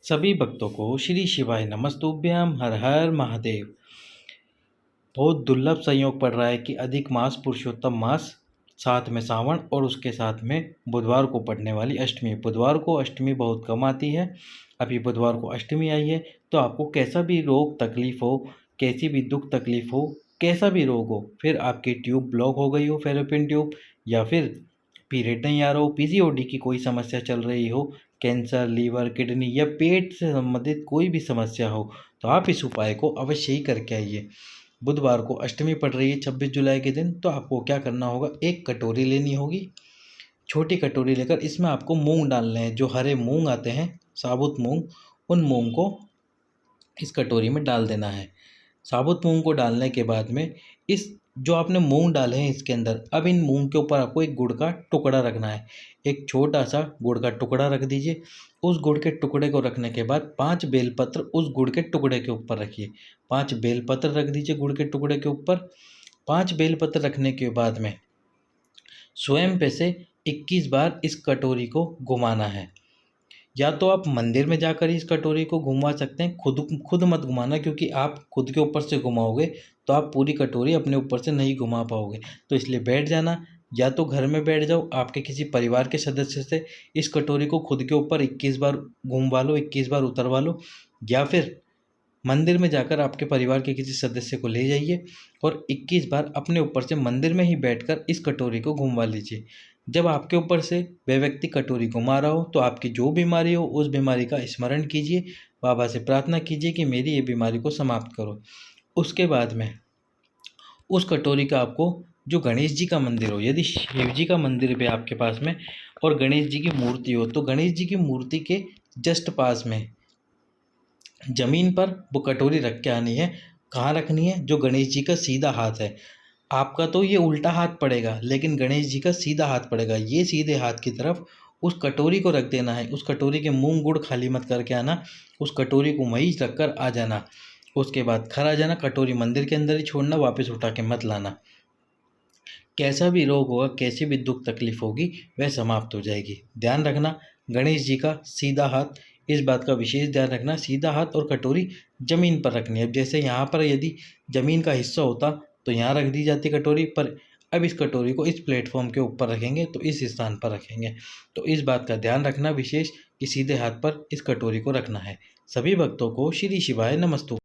सभी भक्तों को श्री शिवाय नमस्तुभ्यम। हर हर महादेव। बहुत दुर्लभ संयोग पड़ रहा है कि अधिक मास पुरुषोत्तम मास, साथ में सावन और उसके साथ में बुधवार को पड़ने वाली अष्टमी। बुधवार को अष्टमी बहुत कम आती है। अभी बुधवार को अष्टमी आई है, तो आपको कैसा भी रोग तकलीफ हो, कैसी भी दुख तकलीफ हो, कैसा भी रोग हो, फिर आपकी ट्यूब ब्लॉक हो गई हो, फेलोपियन ट्यूब, या फिर पीरियड नहीं आ रहा हो, पीसीओडी की कोई समस्या चल रही हो, कैंसर, लीवर, किडनी या पेट से संबंधित कोई भी समस्या हो, तो आप इस उपाय को अवश्य ही करके आइए। बुधवार को अष्टमी पड़ रही है 26 जुलाई के दिन, तो आपको क्या करना होगा, एक कटोरी लेनी होगी, छोटी कटोरी लेकर इसमें आपको मूंग डालने हैं। जो हरे मूंग आते हैं, साबुत मूंग, उन मूंग को इस कटोरी में डाल देना है। साबुत मूंग को डालने के बाद में इस जो आपने मूंग डाले हैं इसके अंदर, अब इन मूंग के ऊपर आपको एक गुड़ का टुकड़ा रखना है। एक छोटा सा गुड़ का टुकड़ा रख दीजिए। उस गुड़ के टुकड़े को रखने के बाद 5 बेलपत्र उस गुड़ के टुकड़े के ऊपर रखिए। 5 बेलपत्र रख दीजिए गुड़ के टुकड़े के ऊपर। 5 बेलपत्र रखने के बाद में स्वयं पे से 21 बार इस कटोरी को घुमाना है। या तो आप मंदिर में जाकर इस कटोरी को घुमा सकते हैं, खुद खुद मत घुमाना, क्योंकि आप खुद के ऊपर से घुमाओगे तो आप पूरी कटोरी अपने ऊपर से नहीं घुमा पाओगे। तो इसलिए बैठ जाना, या तो घर में बैठ जाओ, आपके किसी परिवार के सदस्य से इस कटोरी को खुद के ऊपर 21 बार घुमवा लो, 21 बार उतरवा लो, या फिर मंदिर में जाकर आपके परिवार के किसी सदस्य को ले जाइए और 21 बार अपने ऊपर से मंदिर में ही बैठकर इस कटोरी को घुमवा लीजिए। जब आपके ऊपर से वह व्यक्ति कटोरी घुमा रहा हो, तो आपकी जो बीमारी हो उस बीमारी का स्मरण कीजिए, बाबा से प्रार्थना कीजिए कि मेरी ये बीमारी को समाप्त करो। उसके बाद में उस कटोरी का आपको, जो गणेश जी का मंदिर हो, यदि शिव जी का मंदिर भी आपके पास में और गणेश जी की मूर्ति हो, तो गणेश जी की मूर्ति के जस्ट पास में जमीन पर वो कटोरी रख के आनी है। कहाँ रखनी है, जो गणेश जी का सीधा हाथ है। आपका तो ये उल्टा हाथ पड़ेगा, लेकिन गणेश जी का सीधा हाथ पड़ेगा। ये सीधे हाथ की तरफ उस कटोरी को रख देना है। उस कटोरी के मूंग गुड़ खाली मत करके आना, उस कटोरी को वहीं रख कर आ जाना। उसके बाद घर आ जाना, कटोरी मंदिर के अंदर ही छोड़ना, वापस उठा के मत लाना। कैसा भी रोग होगा, कैसी भी दुख तकलीफ होगी, वह समाप्त हो जाएगी। ध्यान रखना, गणेश जी का सीधा हाथ, इस बात का विशेष ध्यान रखना। सीधा हाथ और कटोरी ज़मीन पर रखनी है। अब जैसे यहाँ पर यदि ज़मीन का हिस्सा होता तो यहाँ रख दी जाती कटोरी पर, अब इस कटोरी को इस प्लेटफॉर्म के ऊपर रखेंगे तो इस स्थान पर रखेंगे। तो इस बात का ध्यान रखना विशेष कि सीधे हाथ पर इस कटोरी को रखना है। सभी भक्तों को श्री शिवाय नमस्तु।